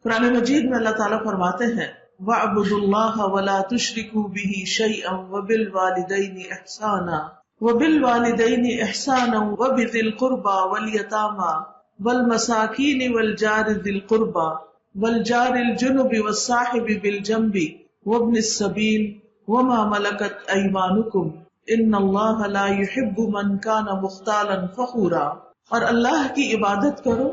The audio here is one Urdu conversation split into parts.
قرآن مجید میں اللہ تعالیٰ فرماتے ہیں وَاعْبُدُوا اللَّهَ وَلَا تُشْرِكُوا بِهِ شَيْئًا وَبِالْوَالِدَيْنِ إِحْسَانًا وَبِذِي الْقُرْبَى وَالْيَتَامَى وَالْمَسَاكِينِ وَالْجَارِ ذِي الْقُرْبَى وَالْجَارِ الْجُنُبِ وَالصَّاحِبِ بِالْجَنبِ وَابْنِ السَّبِيلِ وَمَا مَلَكَتْ أَيْمَانُكُمْ إِنَّ اللَّهَ لَا يُحِبُّ مَنْ كَانَ مُخْتَالًا فَخُورًا۔ اور اللہ کی عبادت کرو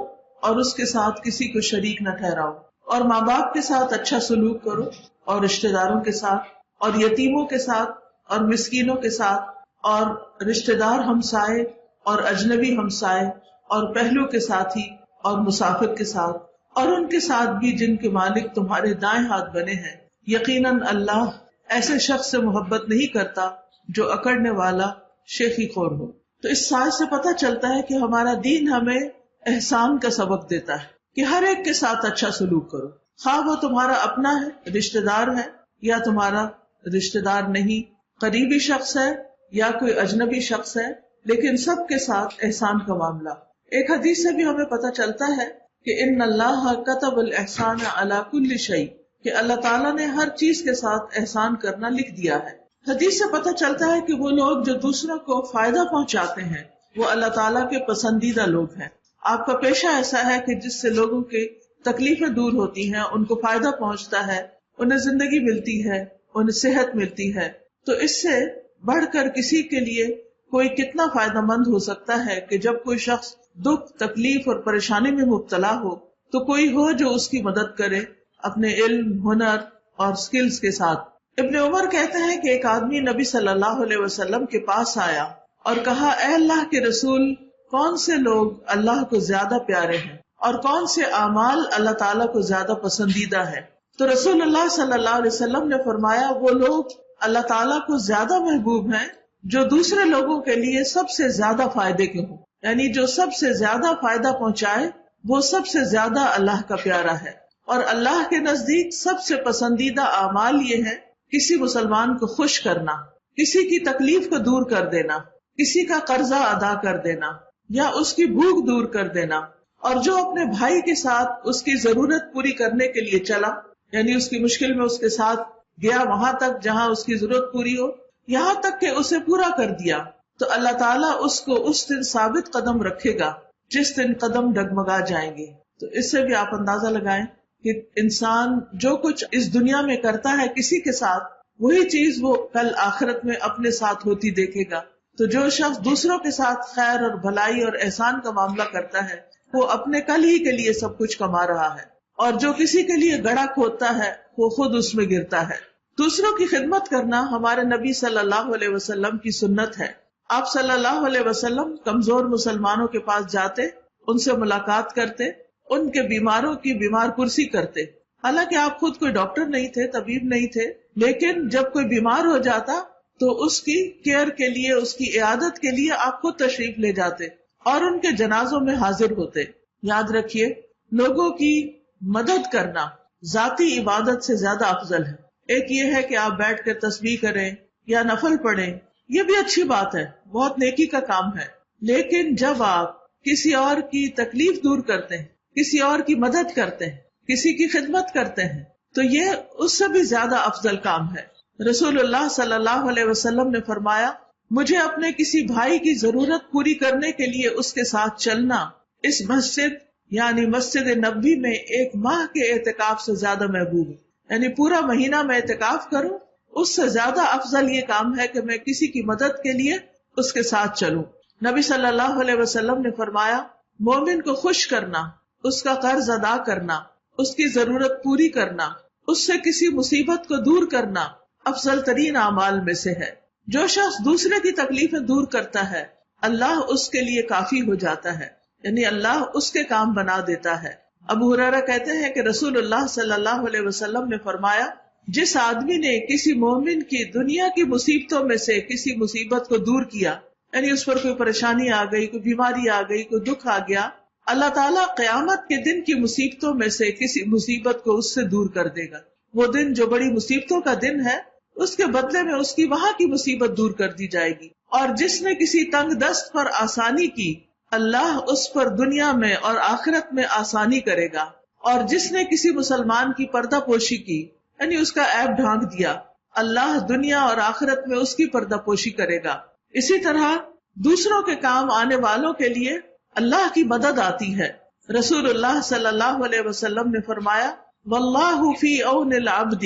اور اس کے ساتھ کسی کو شریک نہ ٹھہراؤ، اور ماں باپ کے ساتھ اچھا سلوک کرو، اور رشتہ داروں کے ساتھ، اور یتیموں کے ساتھ، اور مسکینوں کے ساتھ، اور رشتہ دار ہمسائے اور اجنبی ہمسائے اور پہلو کے ساتھی اور مسافر کے ساتھ، اور ان کے ساتھ بھی جن کے مالک تمہارے دائیں ہاتھ بنے ہیں۔ یقیناً اللہ ایسے شخص سے محبت نہیں کرتا جو اکڑنے والا شیخی خور ہو۔ تو اس سائے سے پتہ چلتا ہے کہ ہمارا دین ہمیں احسان کا سبق دیتا ہے کہ ہر ایک کے ساتھ اچھا سلوک کرو، خواہ وہ تمہارا اپنا ہے، رشتہ دار ہے، یا تمہارا رشتہ دار نہیں، قریبی شخص ہے یا کوئی اجنبی شخص ہے، لیکن سب کے ساتھ احسان کا معاملہ۔ ایک حدیث سے بھی ہمیں پتہ چلتا ہے کہ ان اللہ کتب الاحسان علی کل شیء، کہ اللہ تعالیٰ نے ہر چیز کے ساتھ احسان کرنا لکھ دیا ہے۔ حدیث سے پتہ چلتا ہے کہ وہ لوگ جو دوسروں کو فائدہ پہنچاتے ہیں وہ اللہ تعالیٰ کے پسندیدہ لوگ ہیں۔ آپ کا پیشہ ایسا ہے کہ جس سے لوگوں کی تکلیفیں دور ہوتی ہیں، ان کو فائدہ پہنچتا ہے، انہیں زندگی ملتی ہے، انہیں صحت ملتی ہے، تو اس سے بڑھ کر کسی کے لیے کوئی کتنا فائدہ مند ہو سکتا ہے کہ جب کوئی شخص دکھ، تکلیف اور پریشانی میں مبتلا ہو تو کوئی ہو جو اس کی مدد کرے اپنے علم، ہنر اور سکلز کے ساتھ۔ ابن عمر کہتے ہیں کہ ایک آدمی نبی صلی اللہ علیہ وسلم کے پاس آیا اور کہا، اے اللہ کے رسول، کون سے لوگ اللہ کو زیادہ پیارے ہیں اور کون سے اعمال اللہ تعالیٰ کو زیادہ پسندیدہ ہے؟ تو رسول اللہ صلی اللہ علیہ وسلم نے فرمایا، وہ لوگ اللہ تعالیٰ کو زیادہ محبوب ہیں جو دوسرے لوگوں کے لیے سب سے زیادہ فائدے کے ہوں، یعنی جو سب سے زیادہ فائدہ پہنچائے وہ سب سے زیادہ اللہ کا پیارا ہے۔ اور اللہ کے نزدیک سب سے پسندیدہ اعمال یہ ہے کسی مسلمان کو خوش کرنا، کسی کی تکلیف کو دور کر دینا، کسی کا قرضہ ادا کر دینا یا اس کی بھوک دور کر دینا، اور جو اپنے بھائی کے ساتھ اس کی ضرورت پوری کرنے کے لیے چلا، یعنی اس کی مشکل میں اس کے ساتھ گیا وہاں تک جہاں اس کی ضرورت پوری ہو، یہاں تک کہ اسے پورا کر دیا، تو اللہ تعالیٰ اس کو اس دن ثابت قدم رکھے گا جس دن قدم ڈگمگا جائیں گے۔ تو اس سے بھی آپ اندازہ لگائیں کہ انسان جو کچھ اس دنیا میں کرتا ہے کسی کے ساتھ، وہی چیز وہ کل آخرت میں اپنے ساتھ ہوتی دیکھے گا۔ تو جو شخص دوسروں کے ساتھ خیر اور بھلائی اور احسان کا معاملہ کرتا ہے وہ اپنے کل ہی کے لیے سب کچھ کما رہا ہے، اور جو کسی کے لیے گڑھا کھودتا ہے وہ خود اس میں گرتا ہے۔ دوسروں کی خدمت کرنا ہمارے نبی صلی اللہ علیہ وسلم کی سنت ہے۔ آپ صلی اللہ علیہ وسلم کمزور مسلمانوں کے پاس جاتے، ان سے ملاقات کرتے، ان کے بیماروں کی بیمار پرسی کرتے۔ حالانکہ آپ خود کوئی ڈاکٹر نہیں تھے، طبیب نہیں تھے، لیکن جب کوئی بیمار ہو جاتا تو اس کی کیئر کے لیے، اس کی عیادت کے لیے آپ خود تشریف لے جاتے اور ان کے جنازوں میں حاضر ہوتے۔ یاد رکھیے، لوگوں کی مدد کرنا ذاتی عبادت سے زیادہ افضل ہے۔ ایک یہ ہے کہ آپ بیٹھ کر تسبیح کریں یا نفل پڑھیں، یہ بھی اچھی بات ہے، بہت نیکی کا کام ہے، لیکن جب آپ کسی اور کی تکلیف دور کرتے ہیں، کسی اور کی مدد کرتے ہیں، کسی کی خدمت کرتے ہیں، تو یہ اس سے بھی زیادہ افضل کام ہے۔ رسول اللہ صلی اللہ علیہ وسلم نے فرمایا، مجھے اپنے کسی بھائی کی ضرورت پوری کرنے کے لیے اس کے ساتھ چلنا اس مسجد یعنی مسجد نبوی میں 1 ماہ کے اعتکاف سے زیادہ محبوب ہے۔ یعنی پورا مہینہ میں اعتکاف کروں، اس سے زیادہ افضل یہ کام ہے کہ میں کسی کی مدد کے لیے اس کے ساتھ چلوں۔ نبی صلی اللہ علیہ وسلم نے فرمایا، مومن کو خوش کرنا، اس کا قرض ادا کرنا، اس کی ضرورت پوری کرنا، اس سے کسی مصیبت کو دور کرنا افضل ترین اعمال میں سے ہے۔ جو شخص دوسرے کی تکلیفیں دور کرتا ہے، اللہ اس کے لیے کافی ہو جاتا ہے، یعنی اللہ اس کے کام بنا دیتا ہے۔ ابو ہریرہ کہتے ہیں کہ رسول اللہ صلی اللہ علیہ وسلم نے فرمایا، جس آدمی نے کسی مومن کی دنیا کی مصیبتوں میں سے کسی مصیبت کو دور کیا، یعنی اس پر کوئی پریشانی آ گئی، کوئی بیماری آ گئی، کوئی دکھ آ گیا، اللہ تعالیٰ قیامت کے دن کی مصیبتوں میں سے کسی مصیبت کو اس سے دور کر دے گا۔ وہ دن جو بڑی مصیبتوں کا دن ہے، اس کے بدلے میں اس کی وہاں کی مصیبت دور کر دی جائے گی۔ اور جس نے کسی تنگ دست پر آسانی کی، اللہ اس پر دنیا میں اور آخرت میں آسانی کرے گا۔ اور جس نے کسی مسلمان کی پردہ پوشی کی یعنی اس کا عیب ڈھانک دیا، اللہ دنیا اور آخرت میں اس کی پردہ پوشی کرے گا۔ اسی طرح دوسروں کے کام آنے والوں کے لیے اللہ کی مدد آتی ہے۔ رسول اللہ صلی اللہ علیہ وسلم نے فرمایا، واللہ فی عون العبد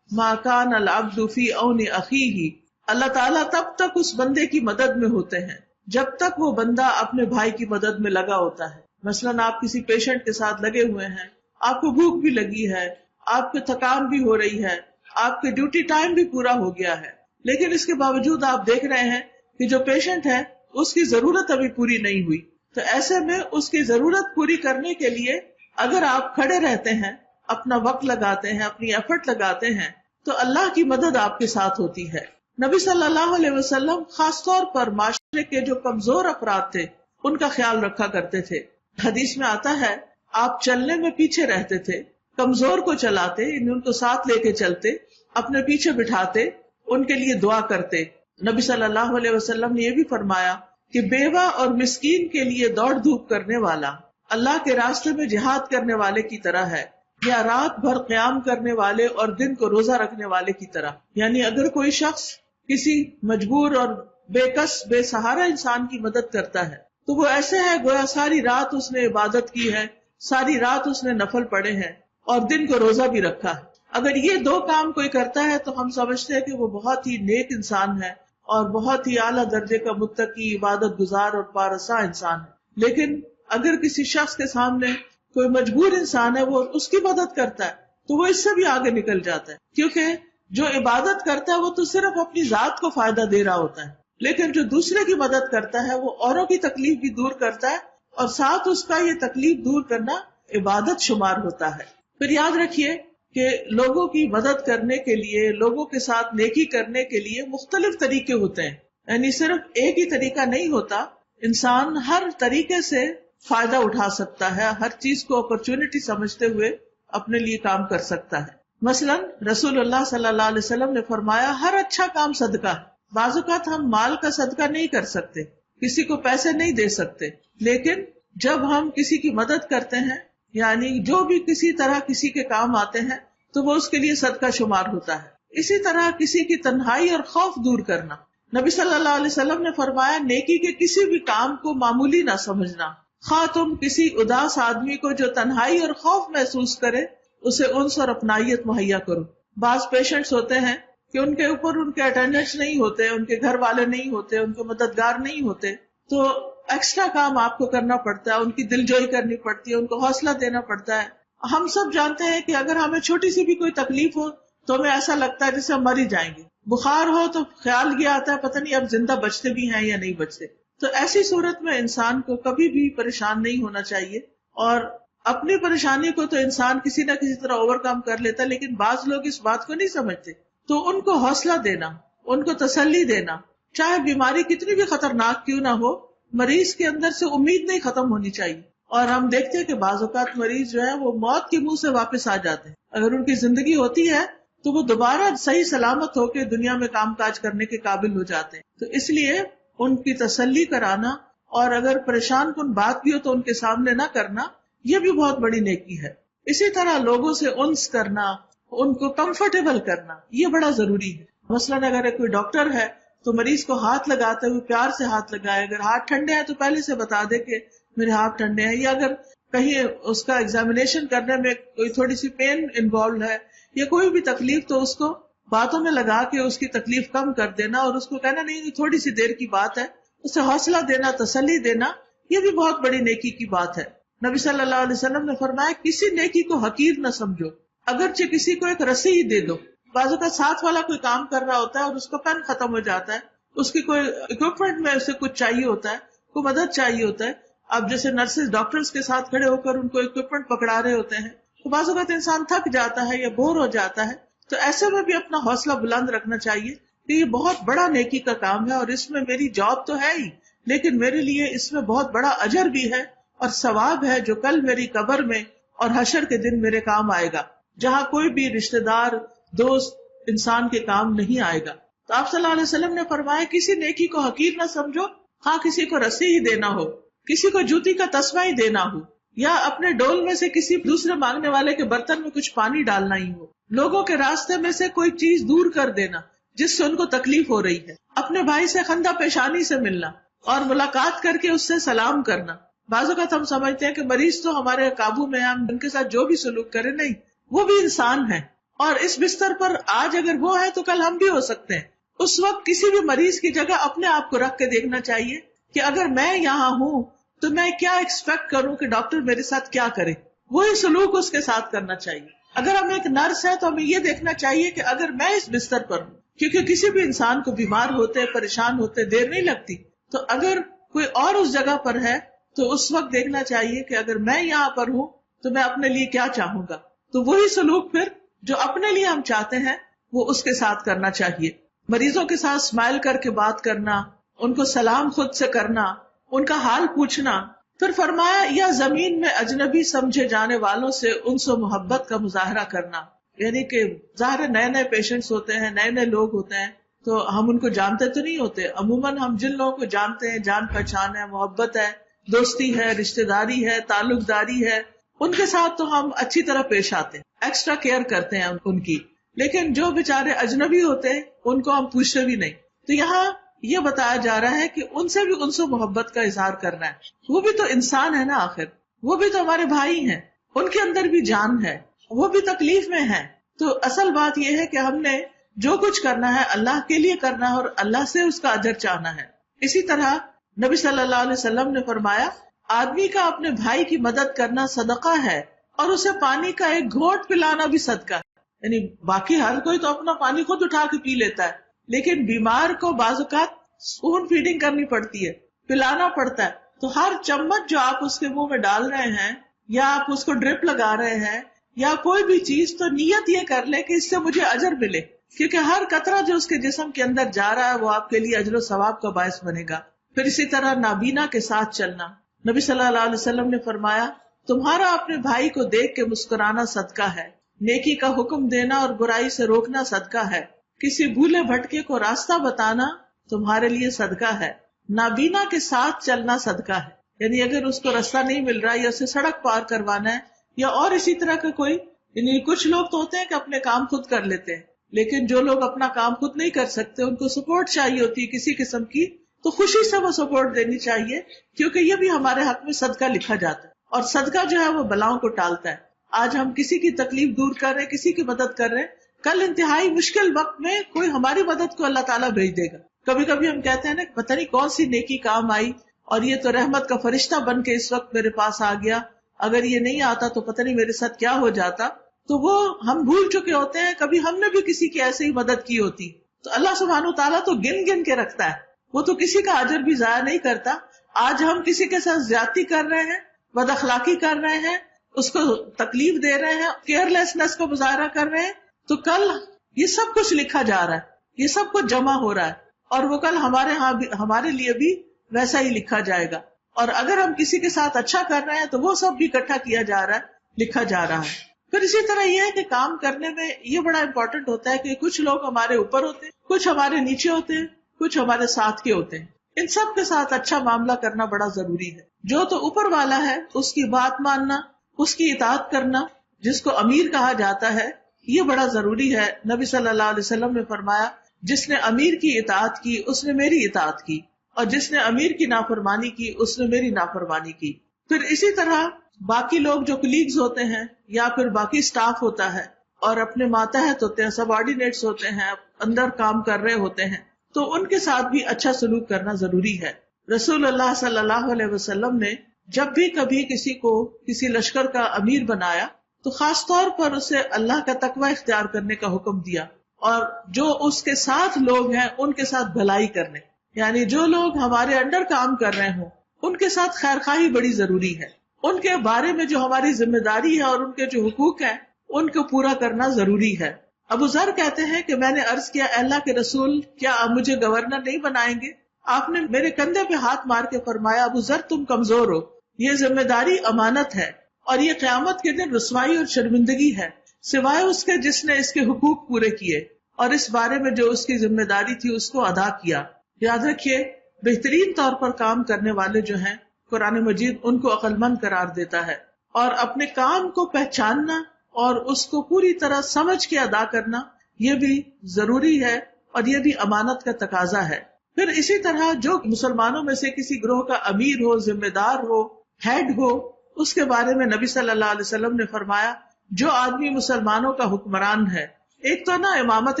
ما کان العبد فی عون اخیہ، اللہ تعالیٰ تب تک اس بندے کی مدد میں ہوتے ہیں جب تک وہ بندہ اپنے بھائی کی مدد میں لگا ہوتا ہے۔ مثلاً آپ کسی پیشنٹ کے ساتھ لگے ہوئے ہیں، آپ کو بھوک بھی لگی ہے، آپ کو تھکان بھی ہو رہی ہے، آپ کے ڈیوٹی ٹائم بھی پورا ہو گیا ہے، لیکن اس کے باوجود آپ دیکھ رہے ہیں کہ جو پیشنٹ ہے اس کی ضرورت ابھی پوری نہیں ہوئی، تو ایسے میں اس کی ضرورت پوری کرنے کے لیے اگر آپ کھڑے رہتے ہیں، اپنا وقت لگاتے ہیں، اپنی ایفرٹ لگاتے ہیں، تو اللہ کی مدد آپ کے ساتھ ہوتی ہے۔ نبی صلی اللہ علیہ وسلم خاص طور پر معاشرے کے جو کمزور افراد تھے ان کا خیال رکھا کرتے تھے۔ حدیث میں آتا ہے آپ چلنے میں پیچھے رہتے تھے، کمزور کو چلاتے، ان کو ساتھ لے کے چلتے، اپنے پیچھے بٹھاتے، ان کے لیے دعا کرتے۔ نبی صلی اللہ علیہ وسلم نے یہ بھی فرمایا کہ بیوہ اور مسکین کے لیے دوڑ دھوپ کرنے والا اللہ کے راستے میں جہاد کرنے والے کی طرح ہے، یا رات بھر قیام کرنے والے اور دن کو روزہ رکھنے والے کی طرح۔ یعنی اگر کوئی شخص کسی مجبور اور بے کس بے سہارا انسان کی مدد کرتا ہے تو وہ ایسے ہے گویا ساری رات اس نے عبادت کی ہے، ساری رات اس نے نفل پڑھے ہیں اور دن کو روزہ بھی رکھا ہے۔ اگر یہ دو کام کوئی کرتا ہے تو ہم سمجھتے ہیں کہ وہ بہت ہی نیک انسان ہے اور بہت ہی اعلیٰ درجے کا متقی، عبادت گزار اور پارسا انسان ہے۔ لیکن اگر کسی شخص کے سامنے کوئی مجبور انسان ہے، وہ اس کی مدد کرتا ہے تو وہ اس سے بھی آگے نکل جاتا ہے، کیونکہ جو عبادت کرتا ہے وہ تو صرف اپنی ذات کو فائدہ دے رہا ہوتا ہے، لیکن جو دوسرے کی مدد کرتا ہے وہ اوروں کی تکلیف بھی دور کرتا ہے اور ساتھ اس کا یہ تکلیف دور کرنا عبادت شمار ہوتا ہے۔ پھر یاد رکھیے کہ لوگوں کی مدد کرنے کے لیے، لوگوں کے ساتھ نیکی کرنے کے لیے مختلف طریقے ہوتے ہیں، یعنی صرف ایک ہی طریقہ نہیں ہوتا، انسان ہر طریقے سے فائدہ اٹھا سکتا ہے، ہر چیز کو اپرچونٹی سمجھتے ہوئے اپنے لیے کام کر سکتا ہے۔ مثلا رسول اللہ صلی اللہ علیہ وسلم نے فرمایا ہر اچھا کام صدقہ ہے۔ بعض اوقات ہم مال کا صدقہ نہیں کر سکتے، کسی کو پیسے نہیں دے سکتے، لیکن جب ہم کسی کی مدد کرتے ہیں، یعنی جو بھی کسی طرح کسی کے کام آتے ہیں، تو وہ اس کے لیے صدقہ شمار ہوتا ہے۔ اسی طرح کسی کی تنہائی اور خوف دور کرنا، نبی صلی اللہ علیہ وسلم نے فرمایا نیکی کے کسی بھی کام کو معمولی نہ سمجھنا، خواہ تم کسی اداس آدمی کو جو تنہائی اور خوف محسوس کرے اسے انس اور اپنائیت مہیا کرو۔ بعض پیشنٹس ہوتے ہیں کہ ان کے اوپر ان کے اٹینڈنٹس نہیں ہوتے، ان کے گھر والے نہیں ہوتے، ان کے مددگار نہیں ہوتے، تو ایکسٹرا کام آپ کو کرنا پڑتا ہے، ان کی دل جوئی کرنی پڑتی ہے، ان کو حوصلہ دینا پڑتا ہے۔ ہم سب جانتے ہیں کہ اگر ہمیں چھوٹی سی بھی کوئی تکلیف ہو تو ہمیں ایسا لگتا ہے جیسے ہم مر ہی جائیں گے، بخار ہو تو خیال یہ آتا ہے پتہ نہیں اب زندہ بچتے بھی ہیں یا نہیں بچتے۔ تو ایسی صورت میں انسان کو کبھی بھی پریشان نہیں ہونا چاہیے، اور اپنی پریشانی کو تو انسان کسی نہ کسی طرح اوور کم کر لیتا ہے، لیکن بعض لوگ اس بات کو نہیں سمجھتے، تو ان کو حوصلہ دینا، ان کو تسلی دینا، چاہے بیماری کتنی بھی خطرناک کیوں نہ ہو، مریض کے اندر سے امید نہیں ختم ہونی چاہیے۔ اور ہم دیکھتے ہیں کہ بعض اوقات مریض جو ہے وہ موت کے منہ سے واپس آ جاتے ہیں، اگر ان کی زندگی ہوتی ہے تو وہ دوبارہ صحیح سلامت ہو کے دنیا میں کام کاج کرنے کے قابل ہو جاتے ہیں۔ تو اس لیے ان کی تسلی کرانا، اور اگر پریشان کن بات بھی ہو تو ان کے سامنے نہ کرنا، یہ بھی بہت بڑی نیکی ہے۔ اسی طرح لوگوں سے انس کرنا، ان کو کمفرٹیبل کرنا، یہ بڑا ضروری ہے۔ مثلاً اگر کوئی ڈاکٹر ہے تو مریض کو ہاتھ لگاتے ہوئے پیار سے ہاتھ لگائے، اگر ہاتھ ٹھنڈے ہیں تو پہلے سے بتا دے کہ میرے ہاتھ ٹھنڈے ہیں، یا اگر کہیں اس کا ایگزامینیشن کرنے میں کوئی تھوڑی سی پین انوالوڈ ہے یا کوئی بھی تکلیف، تو اس کو باتوں میں لگا کے اس کی تکلیف کم کر دینا، اور اس کو کہنا نہیں تھوڑی سی دیر کی بات ہے، اسے حوصلہ دینا، تسلی دینا، یہ بھی بہت بڑی نیکی کی بات ہے۔ نبی صلی اللہ علیہ وسلم نے فرمایا کسی نیکی کو حقیر نہ سمجھو، اگرچہ کسی کو ایک رسی ہی دے دو۔ بعض اوقات ساتھ والا کوئی کام کر رہا ہوتا ہے اور اس کا پین ختم ہو جاتا ہے، اس کی کوئی اکوپمنٹ میں اسے کچھ چاہیے ہوتا ہے، کوئی مدد چاہیے ہوتا ہے، اب جیسے نرسز ڈاکٹرز کے ساتھ کھڑے ہو کر ان کو اکوپمنٹ پکڑا رہے ہوتے ہیں، تو بعض اوقات انسان تھک جاتا ہے یا بور ہو جاتا ہے، تو ایسے میں بھی اپنا حوصلہ بلند رکھنا چاہیے کہ یہ بہت بڑا نیکی کا کام ہے، اور اس میں میری جاب تو ہے ہی، لیکن میرے لیے اس میں بہت بڑا اجر بھی ہے اور ثواب ہے جو کل میری قبر میں اور حشر کے دن میرے کام آئے گا، جہاں کوئی بھی رشتہ دار، دوست انسان کے کام نہیں آئے گا۔ تو آپ صلی اللہ علیہ وسلم نے فرمایا کسی نیکی کو حقیر نہ سمجھو، ہاں کسی کو رسی ہی دینا ہو، کسی کو جوتی کا تسمہ ہی دینا ہو، یا اپنے ڈول میں سے کسی دوسرے مانگنے والے کے برتن میں کچھ پانی ڈالنا ہی ہو، لوگوں کے راستے میں سے کوئی چیز دور کر دینا جس سے ان کو تکلیف ہو رہی ہے، اپنے بھائی سے خندہ پیشانی سے ملنا اور ملاقات کر کے اس سے سلام کرنا. بعض اوقات ہم سمجھتے ہیں کہ مریض تو ہمارے قابو میں، ہم ان کے ساتھ جو بھی سلوک کریں، نہیں، وہ بھی انسان ہے اور اس بستر پر آج اگر وہ ہے تو کل ہم بھی ہو سکتے ہیں. اس وقت کسی بھی مریض کی جگہ اپنے آپ کو رکھ کے دیکھنا چاہیے کہ اگر میں یہاں ہوں تو میں کیا ایکسپیکٹ کروں کہ ڈاکٹر میرے ساتھ کیا کرے، وہی سلوک اس کے ساتھ کرنا چاہیے. اگر ہم ایک نرس ہے تو ہمیں یہ دیکھنا چاہیے کہ اگر میں اس بستر پر ہوں، کیونکہ کسی بھی انسان کو بیمار ہوتے، پریشان ہوتے دیر نہیں لگتی، تو اگر کوئی اور اس جگہ پر ہے تو اس وقت دیکھنا چاہیے کہ اگر میں یہاں پر ہوں تو میں اپنے لیے کیا چاہوں گا. تو وہی سلوک پھر جو اپنے لیے ہم چاہتے ہیں وہ اس کے ساتھ کرنا چاہیے. مریضوں کے ساتھ اسمائل کر کے بات کرنا، ان کو سلام خود سے کرنا، ان کا حال پوچھنا. پھر فرمایا یا زمین میں اجنبی سمجھے جانے والوں سے ان سے محبت کا مظاہرہ کرنا. یعنی کہ ظاہر نئے نئے پیشنٹس ہوتے ہیں، نئے نئے لوگ ہوتے ہیں، تو ہم ان کو جانتے تو نہیں ہوتے. عموماً ہم جن لوگوں کو جانتے ہیں، جان پہچان ہے، محبت ہے، دوستی ہے، رشتہ داری ہے، تعلق داری ہے، ان کے ساتھ تو ہم اچھی طرح پیش آتے ہیں، ایکسٹرا کیئر کرتے ہیں ان کی. لیکن جو بیچارے اجنبی ہوتے ہیں ان کو ہم پوچھتے بھی نہیں. تو یہاں یہ بتایا جا رہا ہے کہ ان سے بھی ان سے محبت کا اظہار کرنا ہے. وہ بھی تو انسان ہے نا، آخر وہ بھی تو ہمارے بھائی ہیں، ان کے اندر بھی جان ہے، وہ بھی تکلیف میں ہیں. تو اصل بات یہ ہے کہ ہم نے جو کچھ کرنا ہے اللہ کے لیے کرنا ہے اور اللہ سے اس کا اجر چاہنا ہے. اسی طرح نبی صلی اللہ علیہ وسلم نے فرمایا آدمی کا اپنے بھائی کی مدد کرنا صدقہ ہے اور اسے پانی کا ایک گھونٹ پلانا بھی صدقہ ہے. یعنی باقی ہر کوئی تو اپنا پانی خود اٹھا کے پی لیتا ہے، لیکن بیمار کو بعض اوقات اسپون فیڈنگ کرنی پڑتی ہے، پلانا پڑتا ہے. تو ہر چمچ جو آپ اس کے منہ میں ڈال رہے ہیں یا آپ اس کو ڈرپ لگا رہے ہیں یا کوئی بھی چیز، تو نیت یہ کر لے کہ اس سے مجھے اجر ملے، کیونکہ ہر قطرہ جو اس کے جسم کے اندر جا رہا ہے وہ آپ کے لیے اجر و ثواب کا باعث بنے گا. پھر اسی طرح نابینا کے ساتھ چلنا. نبی صلی اللہ علیہ وسلم نے فرمایا تمہارا اپنے بھائی کو دیکھ کے مسکرانا صدقہ ہے، نیکی کا حکم دینا اور برائی سے روکنا صدقہ ہے، کسی بھولے بھٹکے کو راستہ بتانا تمہارے لیے صدقہ ہے، نابینا کے ساتھ چلنا صدقہ ہے. یعنی اگر اس کو راستہ نہیں مل رہا یا اسے سڑک پار کروانا ہے یا اور اسی طرح کا کوئی، یعنی کچھ لوگ تو ہوتے ہیں کہ اپنے کام خود کر لیتے ہیں، لیکن جو لوگ اپنا کام خود نہیں کر سکتے ان کو سپورٹ چاہیے ہوتی ہے کسی قسم کی، تو خوشی سے وہ سپورٹ دینی چاہیے، کیونکہ یہ بھی ہمارے حق میں صدقہ لکھا جاتا ہے. اور صدقہ جو ہے وہ بلاؤں کو ٹالتا ہے. آج ہم کسی کی تکلیف دور کر رہے ہیں، کسی کی مدد کر رہے ہیں، کل انتہائی مشکل وقت میں کوئی ہماری مدد کو اللہ تعالیٰ بھیج دے گا. کبھی کبھی ہم کہتے ہیں نا پتہ نہیں کون سی نیکی کام آئی اور یہ تو رحمت کا فرشتہ بن کے اس وقت میرے پاس آ گیا، اگر یہ نہیں آتا تو پتہ نہیں میرے ساتھ کیا ہو جاتا. تو وہ ہم بھول چکے ہوتے ہیں کبھی ہم نے بھی کسی کی ایسے ہی مدد کی ہوتی. تو اللہ سبحانہ وتعالیٰ تو گن گن کے رکھتا ہے، وہ تو کسی کا اجر بھی ضائع نہیں کرتا. آج ہم کسی کے ساتھ زیادتی کر رہے ہیں، بد اخلاقی کر رہے ہیں، اس کو تکلیف دے رہے ہیں، کیئر لیسنس کو مظاہرہ کر رہے ہیں، تو کل یہ سب کچھ لکھا جا رہا ہے، یہ سب کچھ جمع ہو رہا ہے اور وہ کل ہمارے لیے بھی ویسا ہی لکھا جائے گا. اور اگر ہم کسی کے ساتھ اچھا کر رہے ہیں تو وہ سب بھی اکٹھا کیا جا رہا ہے، لکھا جا رہا ہے. پھر اسی طرح یہ ہے کہ کام کرنے میں یہ بڑا امپورٹنٹ ہوتا ہے کہ کچھ لوگ ہمارے اوپر ہوتے ہیں، کچھ ہمارے نیچے ہوتے ہیں، کچھ ہمارے ساتھ کے ہوتے ہیں. ان سب کے ساتھ اچھا معاملہ کرنا بڑا ضروری ہے. جو تو اوپر والا ہے اس کی بات ماننا، اس کی اطاعت کرنا، جس کو امیر کہا جاتا ہے، یہ بڑا ضروری ہے. نبی صلی اللہ علیہ وسلم نے فرمایا جس نے امیر کی اطاعت کی اس نے میری اطاعت کی، اور جس نے امیر کی نافرمانی کی اس نے میری نافرمانی کی. پھر اسی طرح باقی لوگ جو کلیگز ہوتے ہیں یا پھر باقی سٹاف ہوتا ہے اور اپنے ماتحت ہوتے ہیں، سب آرڈینیٹس ہوتے ہیں، اندر کام کر رہے ہوتے ہیں، تو ان کے ساتھ بھی اچھا سلوک کرنا ضروری ہے. رسول اللہ صلی اللہ علیہ وسلم نے جب بھی کبھی کسی کو کسی لشکر کا امیر بنایا تو خاص طور پر اسے اللہ کا تقوی اختیار کرنے کا حکم دیا، اور جو اس کے ساتھ لوگ ہیں ان کے ساتھ بھلائی کرنے، یعنی جو لوگ ہمارے انڈر کام کر رہے ہوں ان کے ساتھ خیر خواہی بڑی ضروری ہے. ان کے بارے میں جو ہماری ذمہ داری ہے اور ان کے جو حقوق ہیں ان کو پورا کرنا ضروری ہے. ابو ذر کہتے ہیں کہ میں نے عرض کیا اے اللہ کے رسول کیا آپ مجھے گورنر نہیں بنائیں گے؟ آپ نے میرے کندھے پہ ہاتھ مار کے فرمایا ابو ذر تم کمزور ہو، یہ ذمہ داری امانت ہے اور یہ قیامت کے دن رسوائی اور شرمندگی ہے سوائے اس کے جس نے اس کے حقوق پورے کیے اور اس بارے میں جو اس کی ذمہ داری تھی اس کو ادا کیا. یاد رکھیے بہترین طور پر کام کرنے والے جو ہیں قرآن مجید ان کو عقل مند قرار دیتا ہے. اور اپنے کام کو پہچاننا اور اس کو پوری طرح سمجھ کے ادا کرنا یہ بھی ضروری ہے اور یہ بھی امانت کا تقاضا ہے. پھر اسی طرح جو مسلمانوں میں سے کسی گروہ کا امیر ہو، ذمہ دار ہو، ہیڈ ہو، اس کے بارے میں نبی صلی اللہ علیہ وسلم نے فرمایا جو آدمی مسلمانوں کا حکمران ہے، ایک تو نا امامت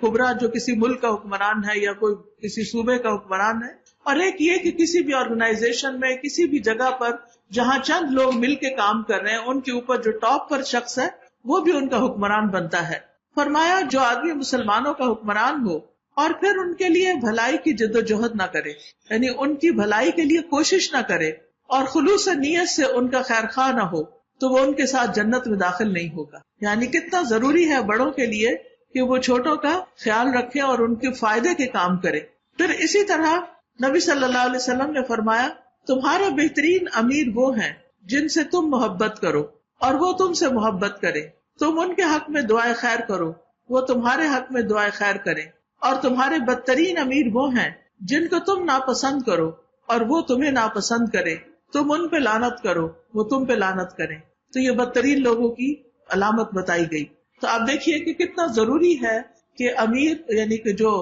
کبریٰ جو کسی ملک کا حکمران ہے یا کوئی کسی صوبے کا حکمران ہے، اور ایک یہ کہ کسی بھی آرگنائزیشن میں کسی بھی جگہ پر جہاں چند لوگ مل کے کام کر رہے ہیں ان کے اوپر جو ٹاپ پر شخص ہے وہ بھی ان کا حکمران بنتا ہے. فرمایا جو آدمی مسلمانوں کا حکمران ہو اور پھر ان کے لیے بھلائی کی جد و جہد نہ کرے، یعنی ان کی بھلائی کے لیے کوشش نہ کرے اور خلوص نیت سے ان کا خیر خواہ نہ ہو، تو وہ ان کے ساتھ جنت میں داخل نہیں ہوگا. یعنی کتنا ضروری ہے بڑوں کے لیے کہ وہ چھوٹوں کا خیال رکھے اور ان کے فائدے کے کام کرے. پھر اسی طرح نبی صلی اللہ علیہ وسلم نے فرمایا تمہارے بہترین امیر وہ ہیں جن سے تم محبت کرو اور وہ تم سے محبت کرے. تم ان کے حق میں دعائے خیر کرو، وہ تمہارے حق میں دعائے خیر کریں. اور تمہارے بدترین امیر وہ ہیں جن کو تم ناپسند کرو اور وہ تمہیں ناپسند کرے. تم ان پہ لعنت کرو، وہ تم پہ لعنت کریں. تو یہ بدترین لوگوں کی علامت بتائی گئی. تو آپ دیکھیے کہ کتنا ضروری ہے کہ امیر یعنی کہ جو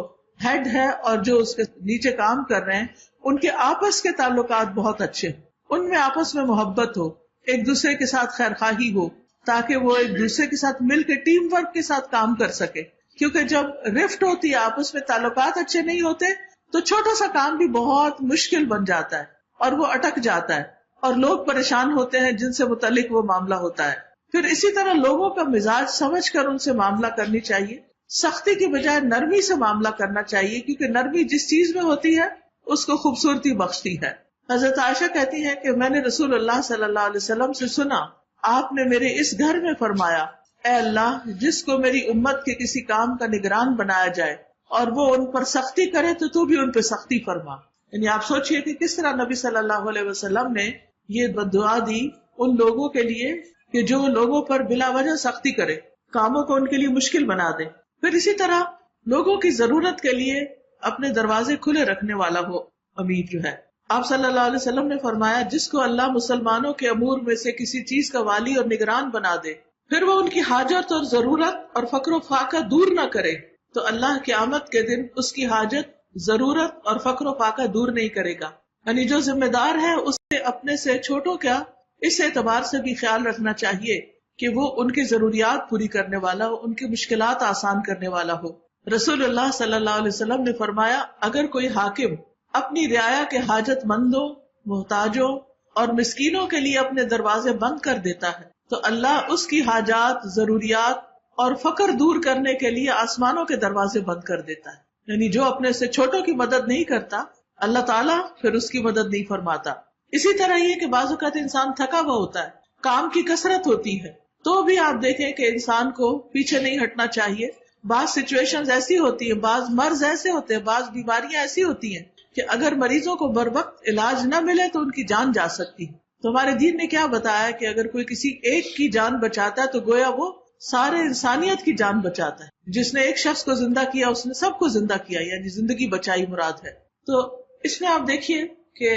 ہیڈ ہے اور جو اس کے نیچے کام کر رہے ہیں ان کے آپس کے تعلقات بہت اچھے ہوں، ان میں آپس میں محبت ہو، ایک دوسرے کے ساتھ خیر خواہی ہو، تاکہ وہ ایک دوسرے کے ساتھ مل کے ٹیم ورک کے ساتھ کام کر سکے. کیونکہ جب رفٹ ہوتی ہے، آپس میں تعلقات اچھے نہیں ہوتے تو چھوٹا سا کام بھی بہت مشکل بن جاتا ہے اور وہ اٹک جاتا ہے اور لوگ پریشان ہوتے ہیں جن سے متعلق وہ معاملہ ہوتا ہے. پھر اسی طرح لوگوں کا مزاج سمجھ کر ان سے معاملہ کرنی چاہیے، سختی کی بجائے نرمی سے معاملہ کرنا چاہیے، کیونکہ نرمی جس چیز میں ہوتی ہے اس کو خوبصورتی بخشتی ہے. حضرت عائشہ کہتی ہے کہ میں نے رسول اللہ صلی اللہ علیہ وسلم سے سنا آپ نے میرے اس گھر میں فرمایا اے اللہ جس کو میری امت کے کسی کام کا نگران بنایا جائے اور وہ ان پر سختی کرے تو بھی ان پہ سختی فرما. یعنی آپ سوچئے کہ کس طرح نبی صلی اللہ علیہ وسلم نے یہ دعا دی ان لوگوں کے لیے کہ جو لوگوں پر بلا وجہ سختی کرے، کاموں کو ان کے لیے مشکل بنا دے. پھر اسی طرح لوگوں کی ضرورت کے لیے اپنے دروازے کھلے رکھنے والا ہو امیر جو ہے. آپ صلی اللہ علیہ وسلم نے فرمایا جس کو اللہ مسلمانوں کے امور میں سے کسی چیز کا والی اور نگران بنا دے پھر وہ ان کی حاجت اور ضرورت اور فقر و فاقہ دور نہ کرے تو اللہ قیامت کے دن اس کی حاجت، ضرورت اور فقر و فاقہ دور نہیں کرے گا. یعنی جو ذمہ دار ہے اس سے اپنے سے چھوٹوں کا اس اعتبار سے بھی خیال رکھنا چاہیے کہ وہ ان کی ضروریات پوری کرنے والا ہو، ان کی مشکلات آسان کرنے والا ہو. رسول اللہ صلی اللہ علیہ وسلم نے فرمایا اگر کوئی حاکم اپنی رعایا کے حاجت مندوں، محتاجوں اور مسکینوں کے لیے اپنے دروازے بند کر دیتا ہے تو اللہ اس کی حاجات، ضروریات اور فقر دور کرنے کے لیے آسمانوں کے دروازے بند کر دیتا ہے. یعنی جو اپنے سے چھوٹوں کی مدد نہیں کرتا اللہ تعالیٰ پھر اس کی مدد نہیں فرماتا. اسی طرح یہ کہ بعض اوقات انسان تھکا ہوا ہوتا ہے، کام کی کثرت ہوتی ہے، تو بھی آپ دیکھیں کہ انسان کو پیچھے نہیں ہٹنا چاہیے. بعض سچویشنز ایسی ہوتی ہیں، بعض مرض ایسے ہوتے ہیں، بعض بیماریاں ایسی ہوتی ہیں کہ اگر مریضوں کو بر وقت علاج نہ ملے تو ان کی جان جا سکتی ہے. تو ہمارے دین نے کیا بتایا کہ اگر کوئی کسی ایک کی جان بچاتا ہے تو گویا وہ سارے انسانیت کی جان بچاتا ہے. جس نے ایک شخص کو زندہ کیا اس نے سب کو زندہ کیا، یعنی زندگی بچائی مراد ہے. تو اس میں آپ دیکھیے کہ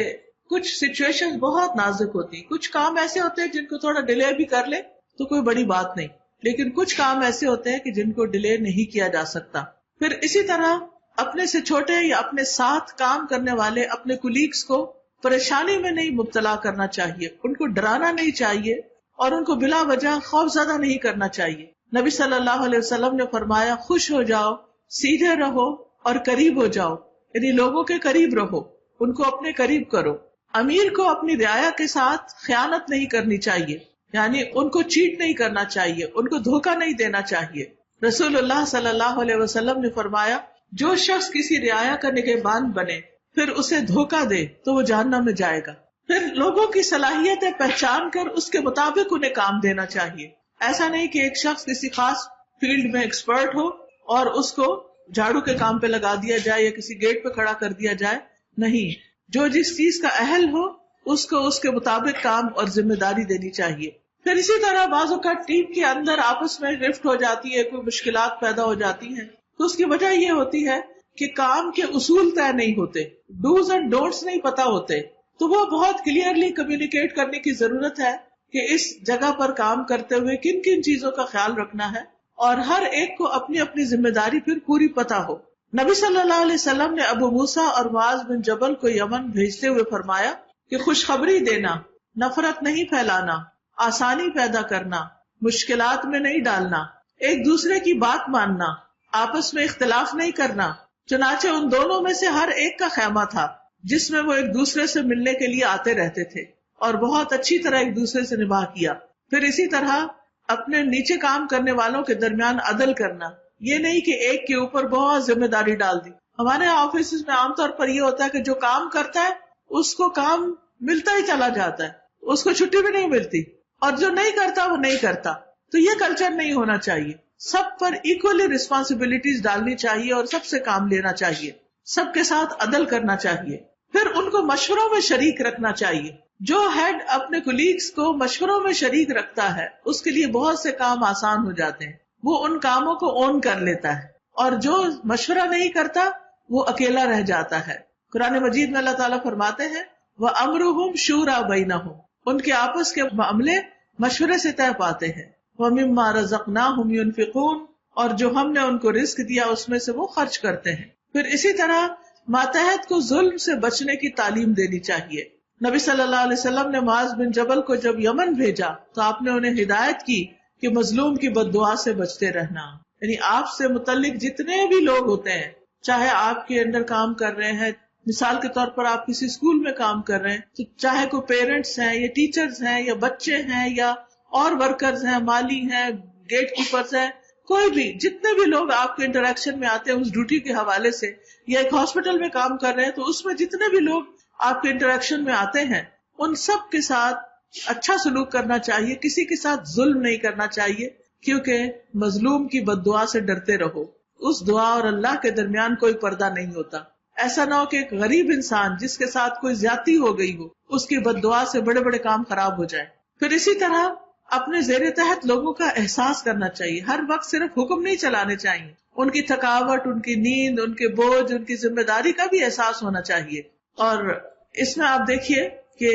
کچھ سچویشن بہت نازک ہوتی ہیں، کچھ کام ایسے ہوتے ہیں جن کو تھوڑا ڈیلے بھی کر لے تو کوئی بڑی بات نہیں، لیکن کچھ کام ایسے ہوتے ہیں کہ جن کو ڈیلے نہیں کیا جا سکتا. پھر اسی طرح اپنے سے چھوٹے یا اپنے ساتھ کام کرنے والے اپنے کولیگز کو پریشانی میں نہیں مبتلا کرنا چاہیے، ان کو ڈرانا نہیں چاہیے اور ان کو بلا وجہ خوف زدہ نہیں کرنا چاہیے. نبی صلی اللہ علیہ وسلم نے فرمایا خوش ہو جاؤ، سیدھے رہو اور قریب ہو جاؤ، یعنی لوگوں کے قریب رہو، ان کو اپنے قریب کرو. امیر کو اپنی رعایا کے ساتھ خیانت نہیں کرنی چاہیے، یعنی ان کو چیٹ نہیں کرنا چاہیے، ان کو دھوکہ نہیں دینا چاہیے. رسول اللہ صلی اللہ علیہ وسلم نے فرمایا جو شخص کسی رعایا کا نگہبان بنے پھر اسے دھوکہ دے تو وہ جہنم میں جائے گا. پھر لوگوں کی صلاحیتیں پہچان کر اس کے مطابق انہیں کام دینا چاہیے. ایسا نہیں کہ ایک شخص کسی خاص فیلڈ میں ایکسپرٹ ہو اور اس کو جھاڑو کے کام پہ لگا دیا جائے یا کسی گیٹ پہ کھڑا کر دیا جائے. نہیں، جو جس چیز کا اہل ہو اس کو اس کے مطابق کام اور ذمہ داری دینی چاہیے. پھر اسی طرح بعض اوقات ٹیم کے اندر آپس میں رفٹ ہو جاتی ہے، کوئی مشکلات پیدا ہو جاتی ہیں تو اس کی وجہ یہ ہوتی ہے کہ کام کے اصول طے نہیں ہوتے، ڈوز اینڈ ڈونٹس نہیں پتا ہوتے. تو وہ بہت کلیئرلی کمیونیکیٹ کرنے کی ضرورت ہے کہ اس جگہ پر کام کرتے ہوئے کن کن چیزوں کا خیال رکھنا ہے، اور ہر ایک کو اپنی اپنی ذمہ داری پھر پوری پتہ ہو۔ نبی صلی اللہ علیہ وسلم نے ابو موسیٰ اور معاذ بن جبل کو یمن بھیجتے ہوئے فرمایا کہ خوشخبری دینا، نفرت نہیں پھیلانا، آسانی پیدا کرنا، مشکلات میں نہیں ڈالنا، ایک دوسرے کی بات ماننا، آپس میں اختلاف نہیں کرنا۔ چنانچہ ان دونوں میں سے ہر ایک کا خیمہ تھا جس میں وہ ایک دوسرے سے ملنے کے لیے آتے رہتے تھے، اور بہت اچھی طرح ایک دوسرے سے نباہ کیا۔ پھر اسی طرح اپنے نیچے کام کرنے والوں کے درمیان عدل کرنا، یہ نہیں کہ ایک کے اوپر بہت ذمہ داری ڈال دی۔ ہمارے آفس میں عام طور پر یہ ہوتا ہے کہ جو کام کرتا ہے اس کو کام ملتا ہی چلا جاتا ہے، اس کو چھٹی بھی نہیں ملتی، اور جو نہیں کرتا وہ نہیں کرتا۔ تو یہ کلچر نہیں ہونا چاہیے، سب پر ایکولی رسپانسبلٹیز ڈالنی چاہیے اور سب سے کام لینا چاہیے، سب کے ساتھ عدل کرنا چاہیے۔ پھر ان کو مشوروں میں شریک رکھنا چاہیے۔ جو ہیڈ اپنے کولیگز کو مشوروں میں شریک رکھتا ہے اس کے لیے بہت سے کام آسان ہو جاتے ہیں، وہ ان کاموں کو اون کر لیتا ہے، اور جو مشورہ نہیں کرتا وہ اکیلا رہ جاتا ہے۔ قرآن مجید میں اللہ تعالیٰ فرماتے ہیں وَأَمْرُهُمْ شُورَىٰ بَيْنَهُمْ، ان کے آپس کے معاملے مشورے سے طے پاتے ہیں۔ وَمِمَّا رَزَقْنَاهُمْ يُنْفِقُونَ، اور جو ہم نے ان کو رزق دیا اس میں سے وہ خرچ کرتے ہیں۔ پھر اسی طرح ماتحت کو ظلم سے بچنے کی تعلیم دینی چاہیے۔ نبی صلی اللہ علیہ وسلم نے معاذ بن جبل کو جب یمن بھیجا تو آپ نے انہیں ہدایت کی کہ مظلوم کی بد دعا سے بچتے رہنا، یعنی آپ سے متعلق جتنے بھی لوگ ہوتے ہیں، چاہے آپ کے اندر کام کر رہے ہیں، مثال کے طور پر آپ کسی اسکول میں کام کر رہے ہیں تو چاہے کوئی پیرنٹس ہیں یا ٹیچرز ہیں یا بچے ہیں یا اور ورکرز ہیں، مالی ہیں، گیٹ کیپرز ہیں، کوئی بھی جتنے بھی لوگ آپ کے انٹریکشن میں آتے ہیں اس ڈیوٹی کے حوالے سے، یا ایک ہاسپٹل میں کام کر رہے ہیں تو اس میں جتنے بھی لوگ آپ کے انٹریکشن میں آتے ہیں ان سب کے ساتھ اچھا سلوک کرنا چاہیے، کسی کے ساتھ ظلم نہیں کرنا چاہیے، کیونکہ مظلوم کی بد دعا سے ڈرتے رہو۔ اس دعا اور اللہ کے درمیان کوئی پردہ نہیں ہوتا۔ ایسا نہ ہو کہ ایک غریب انسان جس کے ساتھ کوئی زیادتی ہو گئی ہو اس کی بد دعا سے بڑے بڑے کام خراب ہو جائے۔ پھر اسی طرح اپنے زیر تحت لوگوں کا احساس کرنا چاہیے، ہر وقت صرف حکم نہیں چلانے چاہیے، ان کی تھکاوٹ، ان کی نیند، ان کے بوجھ، ان کی ذمہ داری کا بھی احساس ہونا چاہیے۔ اور اس میں آپ دیکھیے کہ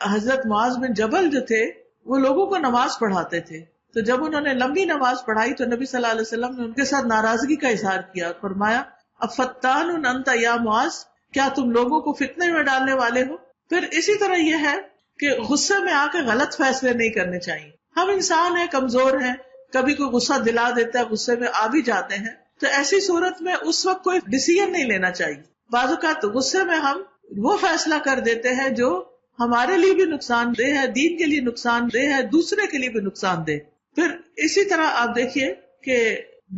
حضرت معاذ بن جبل جو تھے وہ لوگوں کو نماز پڑھاتے تھے، تو جب انہوں نے لمبی نماز پڑھائی تو نبی صلی اللہ علیہ وسلم نے ان کے ساتھ ناراضگی کا اظہار کیا اور فرمایا افتان انت یا معاذ، کیا تم لوگوں کو فتنے میں ڈالنے والے ہو؟ پھر اسی طرح یہ ہے کہ غصے میں آ کے غلط فیصلے نہیں کرنے چاہیے۔ ہم انسان ہیں، کمزور ہیں، کبھی کوئی غصہ دلا دیتا ہے، غصے میں آ بھی جاتے ہیں، تو ایسی صورت میں اس وقت کوئی ڈیسیژن نہیں لینا چاہیے۔ بعض اوقات غصے میں ہم وہ فیصلہ کر دیتے ہیں جو ہمارے لیے بھی نقصان دہ ہے، دین کے لیے نقصان دہ ہے، دوسرے کے لیے بھی نقصان دہ۔ پھر اسی طرح آپ دیکھیے کہ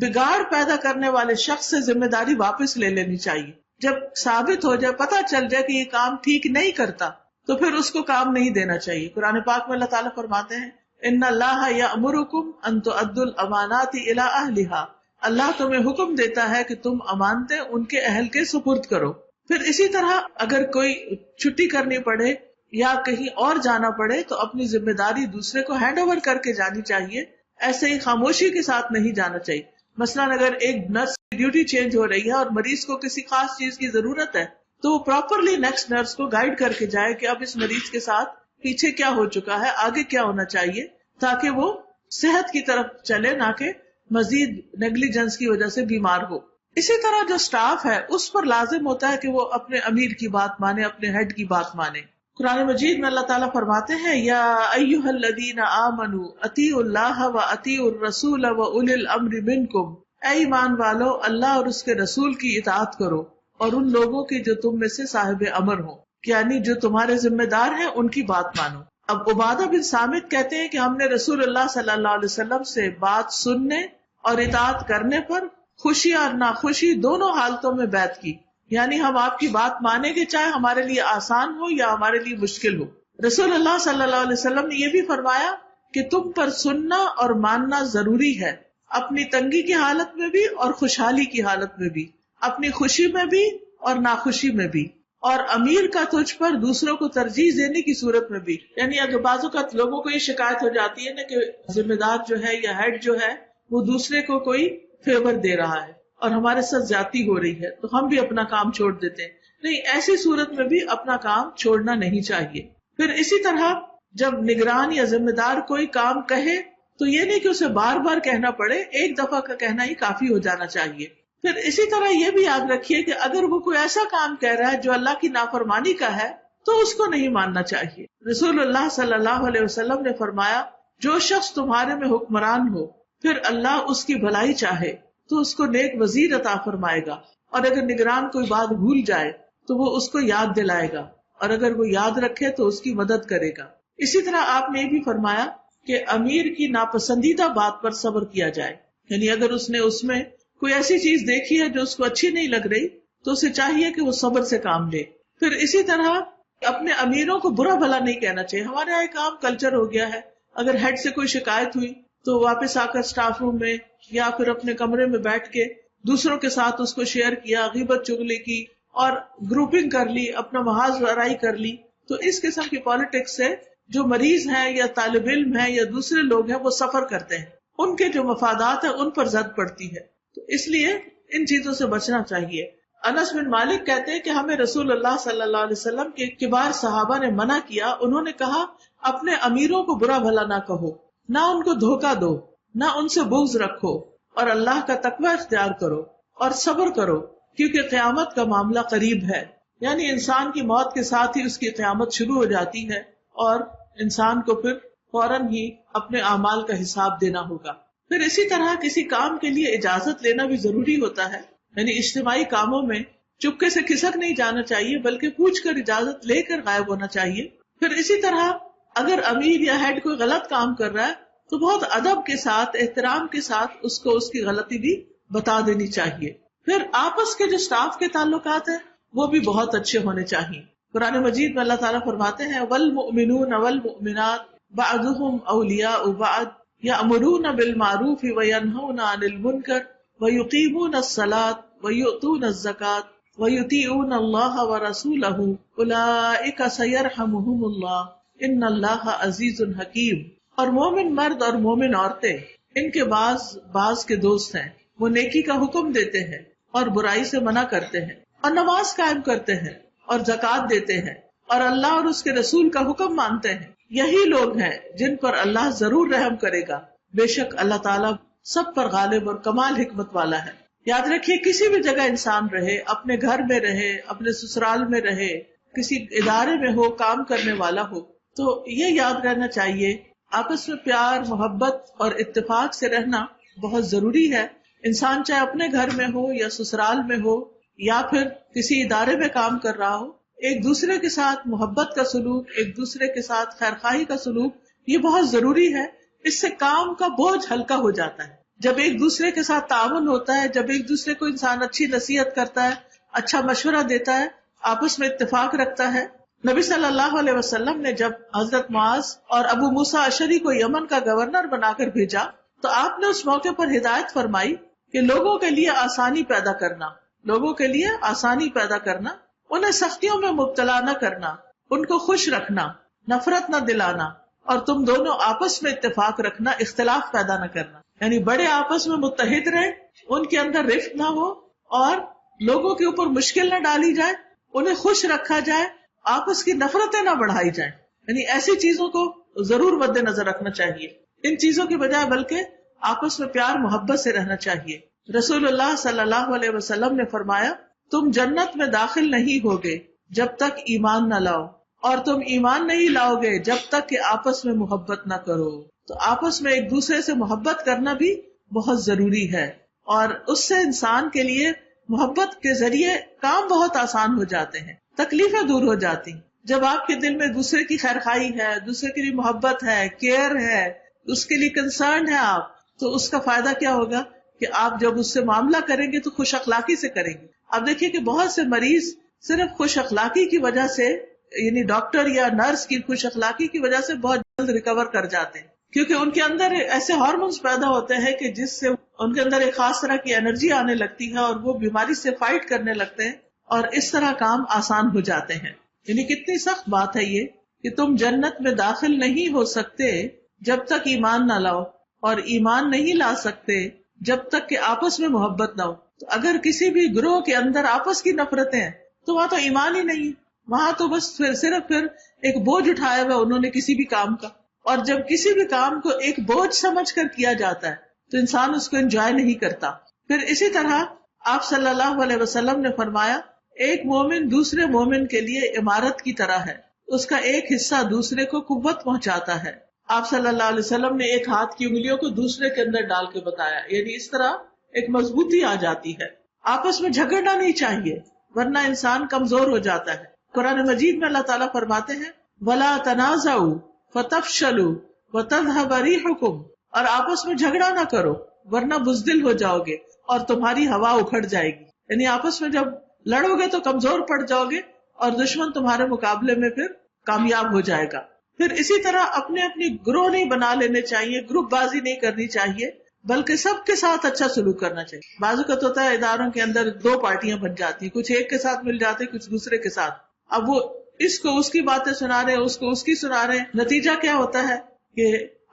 بگاڑ پیدا کرنے والے شخص سے ذمہ داری واپس لے لینی چاہیے۔ جب ثابت ہو جائے، پتہ چل جائے کہ یہ کام ٹھیک نہیں کرتا تو پھر اس کو کام نہیں دینا چاہیے۔ قرآن پاک میں اللہ تعالیٰ فرماتے ہیں ان اللہ یأمرکم ان تؤدوا الامانات الی اہلہا، اللہ تمہیں حکم دیتا ہے کہ تم امانتیں ان کے اہل کے سپرد کرو۔ پھر اسی طرح اگر کوئی چھٹی کرنی پڑے یا کہیں اور جانا پڑے تو اپنی ذمہ داری دوسرے کو ہینڈ اوور کر کے جانی چاہیے، ایسے ہی خاموشی کے ساتھ نہیں جانا چاہیے۔ مثلاً اگر ایک نرس کی ڈیوٹی چینج ہو رہی ہے اور مریض کو کسی خاص چیز کی ضرورت ہے تو وہ پراپرلی نیکسٹ نرس کو گائیڈ کر کے جائے کہ اب اس مریض کے ساتھ پیچھے کیا ہو چکا ہے، آگے کیا ہونا چاہیے، تاکہ وہ صحت کی طرف چلے، نہ کہ مزید نیگلیجنس کی وجہ سے بیمار ہو۔ اسی طرح جو سٹاف ہے اس پر لازم ہوتا ہے کہ وہ اپنے امیر کی بات مانے، اپنے ہیڈ کی بات مانے۔ قرآن مجید میں اللہ تعالیٰ فرماتے ہیں یا ایھا الذین آمنوا اطیعوا اللہ واطیعوا الرسول واولی الامر منکم، اے ایمان والو اللہ اور اس کے رسول کی اطاعت کرو اور ان لوگوں کی جو تم میں سے صاحب امر ہوں، یعنی جو تمہارے ذمہ دار ہیں ان کی بات مانو۔ اب عبادہ بن صامت کہتے ہیں کہ ہم نے رسول اللہ صلی اللہ علیہ وسلم سے بات سننے اور اطاعت کرنے پر خوشی اور ناخوشی دونوں حالتوں میں بیعت کی، یعنی ہم آپ کی بات مانیں گے چاہے ہمارے لیے آسان ہو یا ہمارے لیے مشکل ہو۔ رسول اللہ صلی اللہ علیہ وسلم نے یہ بھی فرمایا کہ تم پر سننا اور ماننا ضروری ہے، اپنی تنگی کی حالت میں بھی اور خوشحالی کی حالت میں بھی، اپنی خوشی میں بھی اور ناخوشی میں بھی، اور امیر کا تجھ پر دوسروں کو ترجیح دینے کی صورت میں بھی۔ یعنی اگر بعض اوقات لوگوں کو یہ شکایت ہو جاتی ہے نا کہ ذمہ دار جو ہے یا ہیڈ جو ہے وہ دوسرے کو کوئی فیور دے رہا ہے اور ہمارے ساتھ زیادتی ہو رہی ہے تو ہم بھی اپنا کام چھوڑ دیتے ہیں، نہیں، ایسی صورت میں بھی اپنا کام چھوڑنا نہیں چاہیے. پھر اسی طرح جب نگران یا ذمہ دار کوئی کام کہے تو یہ نہیں کہ اسے بار بار کہنا پڑے، ایک دفعہ کا کہنا ہی کافی ہو جانا چاہیے. پھر اسی طرح یہ بھی یاد رکھیے کہ اگر وہ کوئی ایسا کام کہہ رہا ہے جو اللہ کی نافرمانی کا ہے تو اس کو نہیں ماننا چاہیے. رسول اللہ صلی اللہ علیہ وسلم نے فرمایا، جو شخص تمہارے میں حکمران ہو پھر اللہ اس کی بھلائی چاہے تو اس کو نیک وزیر عطا فرمائے گا، اور اگر نگران کوئی بات بھول جائے تو وہ اس کو یاد دلائے گا، اور اگر وہ یاد رکھے تو اس کی مدد کرے گا. اسی طرح آپ نے یہ بھی فرمایا کہ امیر کی ناپسندیدہ بات پر صبر کیا جائے، یعنی اگر اس نے اس میں کوئی ایسی چیز دیکھی ہے جو اس کو اچھی نہیں لگ رہی تو اسے چاہیے کہ وہ صبر سے کام لے. پھر اسی طرح اپنے امیروں کو برا بھلا نہیں کہنا چاہیے. ہمارے یہاں ایک عام کلچر ہو گیا ہے، اگر ہیڈ سے کوئی شکایت ہوئی تو واپس آ کر اسٹاف روم میں یا پھر اپنے کمرے میں بیٹھ کے دوسروں کے ساتھ اس کو شیئر کیا، غیبت چغلی کی اور گروپنگ کر لی، اپنا محاذ ورائے کر لی. تو اس قسم کی پالیٹکس سے جو مریض ہیں یا طالب علم ہیں یا دوسرے لوگ ہیں وہ سفر کرتے ہیں، ان کے جو مفادات ہیں ان پر زد پڑتی ہے. تو اس لیے ان چیزوں سے بچنا چاہیے. انس بن مالک کہتے ہیں کہ ہمیں رسول اللہ صلی اللہ علیہ وسلم کے کبار صحابہ نے منع کیا. انہوں نے کہا، اپنے امیروں کو برا بھلا نہ کہو، نہ ان کو دھوکہ دو، نہ ان سے بغض رکھو، اور اللہ کا تقوی اختیار کرو اور صبر کرو، کیونکہ قیامت کا معاملہ قریب ہے. یعنی انسان کی موت کے ساتھ ہی اس کی قیامت شروع ہو جاتی ہے اور انسان کو پھر فوراً ہی اپنے اعمال کا حساب دینا ہوگا. پھر اسی طرح کسی کام کے لیے اجازت لینا بھی ضروری ہوتا ہے، یعنی اجتماعی کاموں میں چپکے سے کھسک نہیں جانا چاہیے بلکہ پوچھ کر اجازت لے کر غائب ہونا چاہیے. پھر اسی طرح اگر امیر یا ہیڈ کوئی غلط کام کر رہا ہے تو بہت ادب کے ساتھ، احترام کے ساتھ اس کو اس کی غلطی بھی بتا دینی چاہیے. پھر آپس کے جو سٹاف کے تعلقات ہیں وہ بھی بہت اچھے ہونے چاہیے. قرآن مجید میں اللہ تعالیٰ فرماتے ہیں، والمؤمنون والمؤمنات بعضهم اولیاء بعض یأمرون بالمعروف وینہون عن المنکر ویقیمون الصلاة ویؤتون الزکاة ویطیعون اللہ ورسولہ اولئک سیرحمہم اللہ ان اللہ عزیز حکیم. اور مومن مرد اور مومن عورتیں ان کے بعض کے دوست ہیں، وہ نیکی کا حکم دیتے ہیں اور برائی سے منع کرتے ہیں اور نماز قائم کرتے ہیں اور زکوٰۃ دیتے ہیں اور اللہ اور اس کے رسول کا حکم مانتے ہیں. یہی لوگ ہیں جن پر اللہ ضرور رحم کرے گا، بے شک اللہ تعالیٰ سب پر غالب اور کمال حکمت والا ہے. یاد رکھیے، کسی بھی جگہ انسان رہے، اپنے گھر میں رہے، اپنے سسرال میں رہے، کسی ادارے میں ہو، کام کرنے والا ہو، تو یہ یاد رہنا چاہیے آپس میں پیار، محبت اور اتفاق سے رہنا بہت ضروری ہے. انسان چاہے اپنے گھر میں ہو یا سسرال میں ہو یا پھر کسی ادارے میں کام کر رہا ہو، ایک دوسرے کے ساتھ محبت کا سلوک، ایک دوسرے کے ساتھ خیرخواہی کا سلوک، یہ بہت ضروری ہے. اس سے کام کا بوجھ ہلکا ہو جاتا ہے. جب ایک دوسرے کے ساتھ تعاون ہوتا ہے، جب ایک دوسرے کو انسان اچھی نصیحت کرتا ہے، اچھا مشورہ دیتا ہے، آپس میں اتفاق رکھتا ہے. نبی صلی اللہ علیہ وسلم نے جب حضرت معاذ اور ابو موسیٰ اشعری کو یمن کا گورنر بنا کر بھیجا تو آپ نے اس موقع پر ہدایت فرمائی کہ لوگوں کے لیے آسانی پیدا کرنا، لوگوں کے لیے آسانی پیدا کرنا، انہیں سختیوں میں مبتلا نہ کرنا، ان کو خوش رکھنا، نفرت نہ دلانا، اور تم دونوں آپس میں اتفاق رکھنا، اختلاف پیدا نہ کرنا. یعنی بڑے آپس میں متحد رہیں، ان کے اندر رفت نہ ہو اور لوگوں کے اوپر مشکل نہ ڈالی جائے، انہیں خوش رکھا جائے، آپس کی نفرتیں نہ بڑھائی جائیں. یعنی ایسی چیزوں کو ضرور مد نظر رکھنا چاہیے. ان چیزوں کے بجائے بلکہ آپس میں پیار محبت سے رہنا چاہیے. رسول اللہ صلی اللہ علیہ وسلم نے فرمایا، تم جنت میں داخل نہیں ہوگے جب تک ایمان نہ لاؤ، اور تم ایمان نہیں لاؤ گے جب تک کہ آپس میں محبت نہ کرو. تو آپس میں ایک دوسرے سے محبت کرنا بھی بہت ضروری ہے، اور اس سے انسان کے لیے محبت کے ذریعے کام بہت آسان ہو جاتے ہیں، تکلیفیں دور ہو جاتی. جب آپ کے دل میں دوسرے کی خیرخواہی ہے، دوسرے کے لیے محبت ہے، کیئر ہے، اس کے لیے کنسرن ہے آپ، تو اس کا فائدہ کیا ہوگا کہ آپ جب اس سے معاملہ کریں گے تو خوش اخلاقی سے کریں گے. آپ دیکھیے کہ بہت سے مریض صرف خوش اخلاقی کی وجہ سے، یعنی ڈاکٹر یا نرس کی خوش اخلاقی کی وجہ سے بہت جلد ریکور کر جاتے ہیں، کیونکہ ان کے اندر ایسے ہارمونز پیدا ہوتے ہیں کہ جس سے ان کے اندر ایک خاص طرح کی انرجی آنے لگتی ہے اور وہ بیماری سے فائٹ کرنے لگتے ہیں، اور اس طرح کام آسان ہو جاتے ہیں. یعنی کتنی سخت بات ہے یہ کہ تم جنت میں داخل نہیں ہو سکتے جب تک ایمان نہ لاؤ، اور ایمان نہیں لا سکتے جب تک کہ آپس میں محبت نہ ہو. تو اگر کسی بھی گروہ کے اندر آپس کی نفرتیں ہیں تو وہاں تو ایمان ہی نہیں ہے، وہاں تو بس صرف ایک بوجھ اٹھایا ہوا انہوں نے کسی بھی کام کا. اور جب کسی بھی کام کو ایک بوجھ سمجھ کر کیا جاتا ہے تو انسان اس کو انجوائے نہیں کرتا. پھر اسی طرح آپ صلی اللہ علیہ وسلم نے فرمایا ایک مومن دوسرے مومن کے لیے عمارت کی طرح ہے، اس کا ایک حصہ دوسرے کو قوت پہنچاتا ہے. آپ صلی اللہ علیہ وسلم نے ایک ہاتھ کی انگلیوں کو دوسرے کے اندر ڈال کے بتایا، یعنی اس طرح ایک مضبوطی آ جاتی ہے. آپس میں جھگڑنا نہیں چاہیے ورنہ انسان کمزور ہو جاتا ہے. قرآن مجید میں اللہ تعالیٰ فرماتے ہیں وَلَا تَنَازَعُوا فَتَفْشَلُوا وَتَذْهَبَ رِيحُكُمْ، اور آپس میں جھگڑا نہ کرو ورنہ بزدل ہو جاؤ گے اور تمہاری ہوا اکھڑ جائے گی. یعنی آپس میں جب لڑو گے تو کمزور پڑ جاؤ گے اور دشمن تمہارے مقابلے میں پھر کامیاب ہو جائے گا. پھر اسی طرح اپنے اپنی گروہ نہیں بنا لینے چاہیے، گروپ بازی نہیں کرنی چاہیے، بلکہ سب کے ساتھ اچھا سلوک کرنا چاہیے. بعض اوقات ہوتا ہے اداروں کے اندر دو پارٹیاں بن جاتی، کچھ ایک کے ساتھ مل جاتے کچھ دوسرے کے ساتھ. اب وہ اس کو اس کی باتیں سنا رہے ہیں، اس کو اس کی سنا رہے ہیں، نتیجہ کیا ہوتا ہے کہ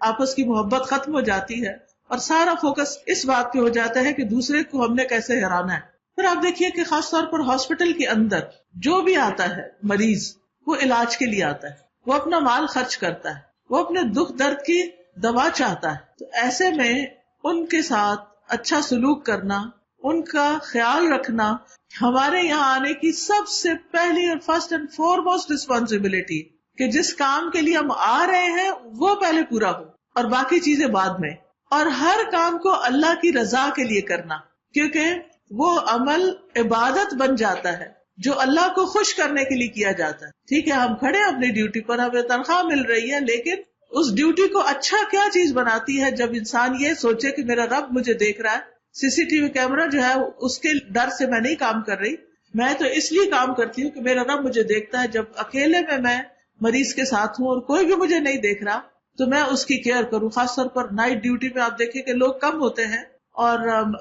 آپس کی محبت ختم ہو جاتی ہے اور سارا فوکس اس بات پہ ہو جاتا ہے کہ دوسرے کو ہم نے کیسے ہرانا ہے. پھر آپ دیکھیے کہ خاص طور پر ہاسپٹل کے اندر جو بھی آتا ہے مریض، وہ علاج کے لیے آتا ہے، وہ اپنا مال خرچ کرتا ہے، وہ اپنے دکھ درد کی دوا چاہتا ہے. تو ایسے میں ان کے ساتھ اچھا سلوک کرنا، ان کا خیال رکھنا ہمارے یہاں آنے کی سب سے پہلی اور فرسٹ اینڈ فارموسٹ رسپانسبلٹی، کہ جس کام کے لیے ہم آ رہے ہیں وہ پہلے پورا ہو اور باقی چیزیں بعد میں. اور ہر کام کو اللہ کی رضا کے لیے کرنا، کیونکہ وہ عمل عبادت بن جاتا ہے جو اللہ کو خوش کرنے کے لیے کیا جاتا ہے. ٹھیک ہے ہم کھڑے ہیں اپنی ڈیوٹی پر، ہمیں تنخواہ مل رہی ہے، لیکن اس ڈیوٹی کو اچھا کیا چیز بناتی ہے جب انسان یہ سوچے کہ میرا رب مجھے دیکھ رہا ہے. CCTV کیمرہ جو ہے اس کے ڈر سے میں نہیں کام کر رہی، میں تو اس لیے کام کرتی ہوں کہ میرا رب مجھے دیکھتا ہے. جب اکیلے میں مریض کے ساتھ ہوں اور کوئی بھی مجھے نہیں دیکھ رہا تو میں اس کی کیئر کروں. خاص طور پر نائٹ ڈیوٹی میں آپ دیکھیں کہ لوگ کم ہوتے ہیں اور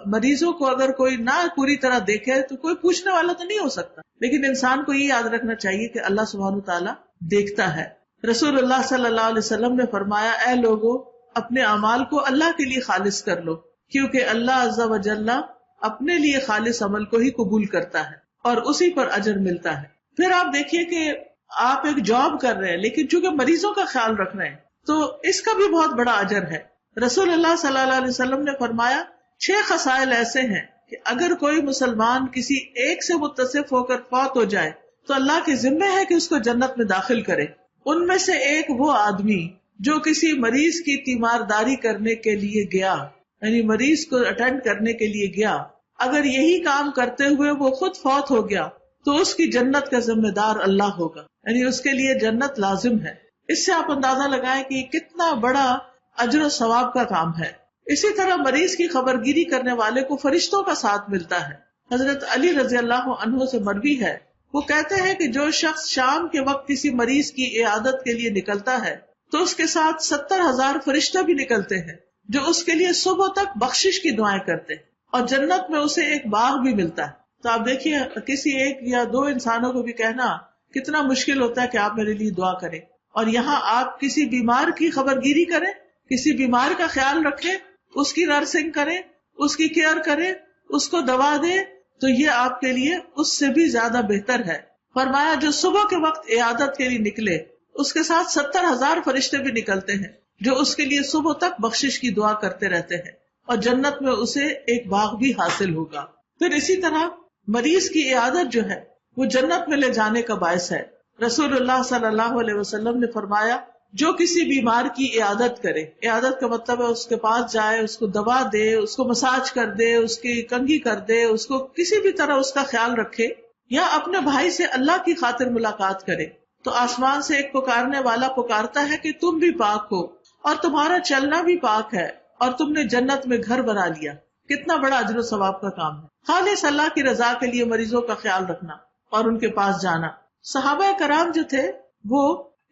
مریضوں کو اگر کوئی نہ پوری طرح دیکھے تو کوئی پوچھنے والا تو نہیں ہو سکتا، لیکن انسان کو یہ یاد رکھنا چاہیے کہ اللہ سبحانہ وتعالی دیکھتا ہے. رسول اللہ صلی اللہ علیہ وسلم نے فرمایا اے لوگو اپنے اعمال کو اللہ کے لیے خالص کر لو، کیونکہ اللہ عز و جل اپنے لیے خالص عمل کو ہی قبول کرتا ہے اور اسی پر اجر ملتا ہے. پھر آپ دیکھیے کہ آپ ایک جاب کر رہے ہیں لیکن چونکہ مریضوں کا خیال رکھ رہے ہیں تو اس کا بھی بہت بڑا اجر ہے. رسول اللہ صلی اللہ علیہ وسلم نے فرمایا 6 خصائل ایسے ہیں کہ اگر کوئی مسلمان کسی ایک سے متصف ہو کر فوت ہو جائے تو اللہ کے ذمہ ہے کہ اس کو جنت میں داخل کرے. ان میں سے ایک وہ آدمی جو کسی مریض کی تیمارداری کرنے کے لیے گیا، یعنی مریض کو اٹینڈ کرنے کے لیے گیا، اگر یہی کام کرتے ہوئے وہ خود فوت ہو گیا تو اس کی جنت کا ذمہ دار اللہ ہوگا، یعنی اس کے لیے جنت لازم ہے. اس سے آپ اندازہ لگائیں کہ کتنا بڑا اجر و ثواب کا کام ہے. اسی طرح مریض کی خبرگیری کرنے والے کو فرشتوں کا ساتھ ملتا ہے. حضرت علی رضی اللہ عنہ سے مروی ہے، وہ کہتے ہیں کہ جو شخص شام کے وقت کسی مریض کی عیادت کے لیے نکلتا ہے تو اس کے ساتھ 70,000 فرشتے بھی نکلتے ہیں جو اس کے لیے صبح تک بخشش کی دعائیں کرتے ہیں اور جنت میں اسے ایک باغ بھی ملتا ہے. تو آپ دیکھیے کسی ایک یا 2 انسانوں کو بھی کہنا کتنا مشکل ہوتا ہے کہ آپ میرے لیے دعا کریں، اور یہاں آپ کسی بیمار کی خبرگیری کریں، کسی بیمار کا خیال رکھیں، اس کی نرسنگ کریں، اس کی کیئر کریں، اس کو دوا دیں، تو یہ آپ کے لیے اس سے بھی زیادہ بہتر ہے. فرمایا جو صبح کے وقت عیادت کے لیے نکلے اس کے ساتھ 70,000 فرشتے بھی نکلتے ہیں جو اس کے لیے صبح تک بخشش کی دعا کرتے رہتے ہیں اور جنت میں اسے ایک باغ بھی حاصل ہوگا. پھر اسی طرح مریض کی عیادت جو ہے وہ جنت میں لے جانے کا باعث ہے. رسول اللہ صلی اللہ علیہ وسلم نے فرمایا جو کسی بیمار کی عیادت کرے، عیادت کا مطلب ہے اس کے پاس جائے، اس کو دوا دے، اس کو مساج کر دے، اس کی کنگھی کر دے، اس کو کسی بھی طرح اس کا خیال رکھے، یا اپنے بھائی سے اللہ کی خاطر ملاقات کرے، تو آسمان سے ایک پکارنے والا پکارتا ہے کہ تم بھی پاک ہو اور تمہارا چلنا بھی پاک ہے اور تم نے جنت میں گھر بنا لیا. کتنا بڑا اجر و ثواب کا کام ہے. خالص اللہ کی رضا کے لیے مریضوں کا خیال رکھنا اور ان کے پاس جانا. صحابہ کرام جو تھے وہ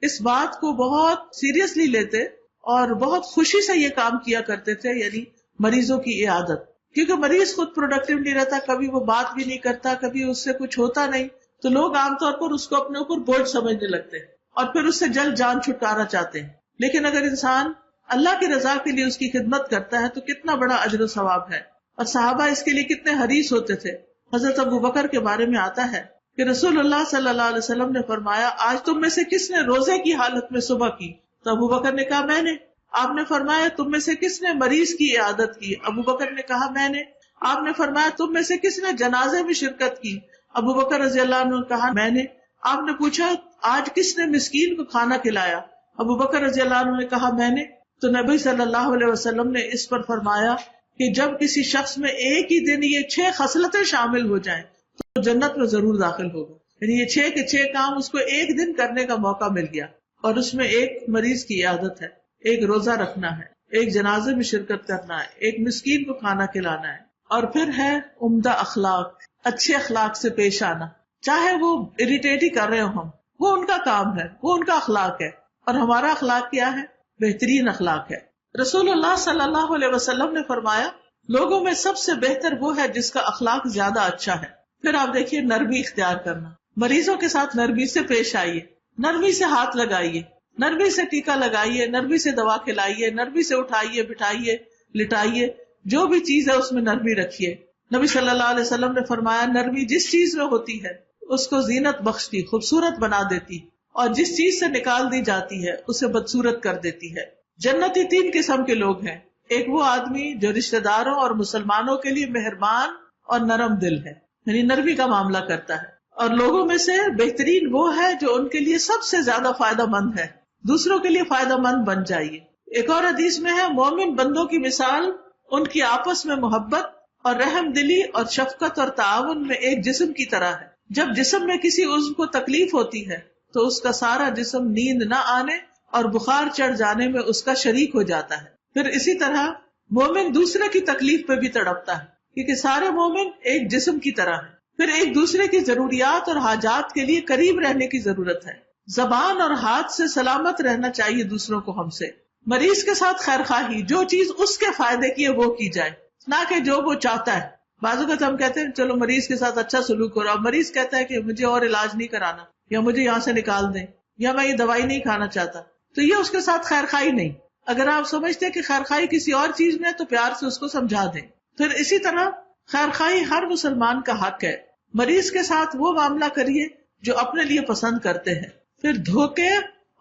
اس بات کو بہت سیریسلی لیتے اور بہت خوشی سے یہ کام کیا کرتے تھے، یعنی مریضوں کی عیادت. کیونکہ مریض خود پروڈکٹیو نہیں رہتا، کبھی وہ بات بھی نہیں کرتا، کبھی اس سے کچھ ہوتا نہیں، تو لوگ عام طور پر اس کو اپنے اوپر بوجھ سمجھنے لگتے ہیں اور پھر اس سے جلد جان چھٹکارا چاہتے ہیں. لیکن اگر انسان اللہ کی رضا کے لیے اس کی خدمت کرتا ہے تو کتنا بڑا اجر و ثواب ہے. اور صحابہ اس کے لیے کتنے حریص ہوتے تھے. حضرت ابو بکر کے بارے میں آتا ہے کہ رسول اللہ صلی اللہ علیہ وسلم نے فرمایا آج تم میں سے کس نے روزے کی حالت میں صبح کی؟ تو ابو بکر نے کہا میں نے. آپ نے فرمایا تم میں سے کس نے مریض کی عیادت کی؟ ابو بکر نے کہا میں نے. آپ نے فرمایا تم میں سے کس نے جنازے میں شرکت کی؟ ابو بکر رضی اللہ عنہ نے کہا میں نے. آپ نے پوچھا آج کس نے مسکین کو کھانا کھلایا؟ ابو بکر رضی اللہ عنہ نے کہا میں نے. تو نبی صلی اللہ علیہ وسلم نے اس پر فرمایا کہ جب کسی شخص میں ایک ہی دن یہ 6 خصلتیں شامل ہو جائیں تو جنت میں ضرور داخل ہوگا. یعنی یہ 6 کے 6 کام اس کو ایک دن کرنے کا موقع مل گیا، اور اس میں ایک مریض کی عیادت ہے، ایک روزہ رکھنا ہے، ایک جنازے میں شرکت کرنا ہے، ایک مسکین کو کھانا کھلانا ہے، اور پھر ہے عمدہ اخلاق، اچھے اخلاق سے پیش آنا. چاہے وہ اریٹیٹ ہی کر رہے ہو ہم، وہ ان کا کام ہے، وہ ان کا اخلاق ہے، اور ہمارا اخلاق کیا ہے؟ بہترین اخلاق ہے. رسول اللہ صلی اللہ علیہ وسلم نے فرمایا لوگوں میں سب سے بہتر وہ ہے جس کا اخلاق زیادہ اچھا ہے. پھر آپ دیکھیے نرمی اختیار کرنا، مریضوں کے ساتھ نرمی سے پیش آئیے، نرمی سے ہاتھ لگائیے، نرمی سے ٹیکا لگائیے، نرمی سے دوا کھلائیے، نرمی سے اٹھائیے، بٹھائیے، لٹائیے، جو بھی چیز ہے اس میں نرمی رکھیے. نبی صلی اللہ علیہ وسلم نے فرمایا نرمی جس چیز میں ہوتی ہے اس کو زینت بخشتی، خوبصورت بنا دیتی، اور جس چیز سے نکال دی جاتی ہے اسے بدصورت کر دیتی ہے. جنتی 3 قسم کے لوگ ہیں. ایک وہ آدمی جو رشتہ داروں اور مسلمانوں کے لیے مہربان اور نرم دل ہے، یعنی نرمی کا معاملہ کرتا ہے. اور لوگوں میں سے بہترین وہ ہے جو ان کے لیے سب سے زیادہ فائدہ مند ہے، دوسروں کے لیے فائدہ مند بن جائیے. ایک اور حدیث میں ہے مومن بندوں کی مثال ان کی آپس میں محبت اور رحم دلی اور شفقت اور تعاون میں ایک جسم کی طرح ہے. جب جسم میں کسی عضو کو تکلیف ہوتی ہے تو اس کا سارا جسم نیند نہ آنے اور بخار چڑھ جانے میں اس کا شریک ہو جاتا ہے. پھر اسی طرح مومن دوسرے کی تکلیف پہ بھی تڑپتا ہے، کیونکہ سارے مومن ایک جسم کی طرح ہیں. پھر ایک دوسرے کی ضروریات اور حاجات کے لیے قریب رہنے کی ضرورت ہے. زبان اور ہاتھ سے سلامت رہنا چاہیے دوسروں کو ہم سے. مریض کے ساتھ خیر خواہی، جو چیز اس کے فائدے کی ہے وہ کی جائے، نہ کہ جو وہ چاہتا ہے. بعض اوقات ہم کہتے ہیں چلو مریض کے ساتھ اچھا سلوک ہو رہا، مریض کہتا ہے کہ مجھے اور علاج نہیں کرانا، یا مجھے یہاں سے نکال دیں، یا میں یہ دوائی نہیں کھانا چاہتا، تو یہ اس کے ساتھ خیر خواہی نہیں. اگر آپ سمجھتے ہیں کہ خیر خواہی کسی اور چیز میں ہے تو پیار سے اس کو سمجھا دیں. پھر اسی طرح خیر خواہی ہر مسلمان کا حق ہے. مریض کے ساتھ وہ معاملہ کریے جو اپنے لیے پسند کرتے ہیں. پھر دھوکے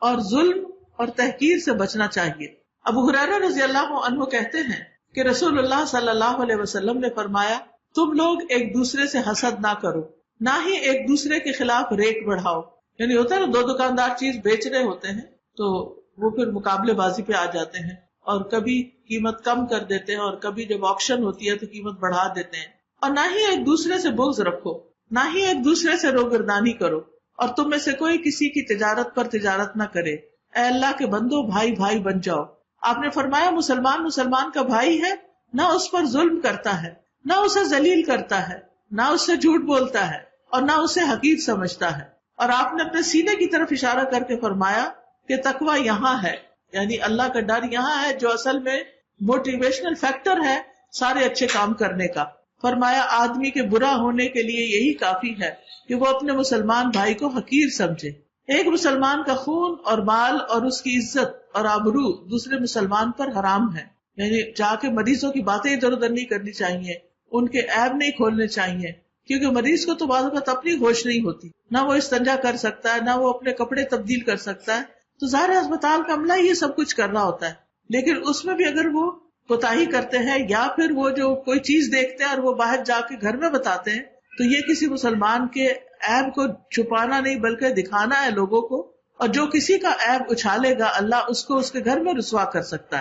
اور ظلم اور تحقیر سے بچنا چاہیے. ابو ہریرہ رضی اللہ عنہ کہتے ہیں کہ رسول اللہ صلی اللہ علیہ وسلم نے فرمایا تم لوگ ایک دوسرے سے حسد نہ کرو، نہ ہی ایک دوسرے کے خلاف ریٹ بڑھاؤ. یعنی ہوتا ہے نا 2 دکاندار چیز بیچ رہے ہوتے ہیں تو وہ پھر مقابلے بازی پہ آ جاتے ہیں، اور کبھی قیمت کم کر دیتے ہیں، اور کبھی جب آکشن ہوتی ہے تو قیمت بڑھا دیتے ہیں. اور نہ ہی ایک دوسرے سے بغض رکھو، نہ ہی ایک دوسرے سے روگردانی کرو، اور تم میں سے کوئی کسی کی تجارت پر تجارت نہ کرے. اے اللہ کے بندو بھائی بھائی بن جاؤ. آپ نے فرمایا مسلمان مسلمان کا بھائی ہے، نہ اس پر ظلم کرتا ہے، نہ اسے ذلیل کرتا ہے، نہ اس سے جھوٹ بولتا ہے، اور نہ اسے حقیر سمجھتا ہے. اور آپ نے اپنے سینے کی طرف اشارہ کر کے فرمایا کہ تقوی یہاں ہے، یعنی اللہ کا ڈر یہاں ہے، جو اصل میں موٹیویشنل فیکٹر ہے سارے اچھے کام کرنے کا. فرمایا آدمی کے برا ہونے کے لیے یہی کافی ہے کہ وہ اپنے مسلمان بھائی کو حقیر سمجھے. ایک مسلمان کا خون اور مال اور اس کی عزت اور آبرو دوسرے مسلمان پر حرام ہے. یعنی جا کے مریضوں کی باتیں ادھر ادھر نہیں کرنی چاہیے، ان کے عیب نہیں کھولنے چاہیے، کیونکہ مریض کو تو بعض اوقات اپنی ہوش نہیں ہوتی، نہ وہ استنجا کر سکتا ہے، نہ وہ اپنے کپڑے تبدیل کر سکتا ہے. تو ظاہر اسپتال کا عملہ یہ سب کچھ کر رہا ہوتا ہے، لیکن اس میں بھی اگر وہ کوتاہی کرتے ہیں یا پھر وہ جو کوئی چیز دیکھتے ہیں اور وہ باہر جا کے گھر میں بتاتے ہیں، تو یہ کسی مسلمان کے عیب کو چھپانا نہیں بلکہ دکھانا ہے لوگوں کو. اور جو کسی کا عیب اچھالے گا اللہ اس کو اس کے گھر میں رسوا کر سکتا ہے.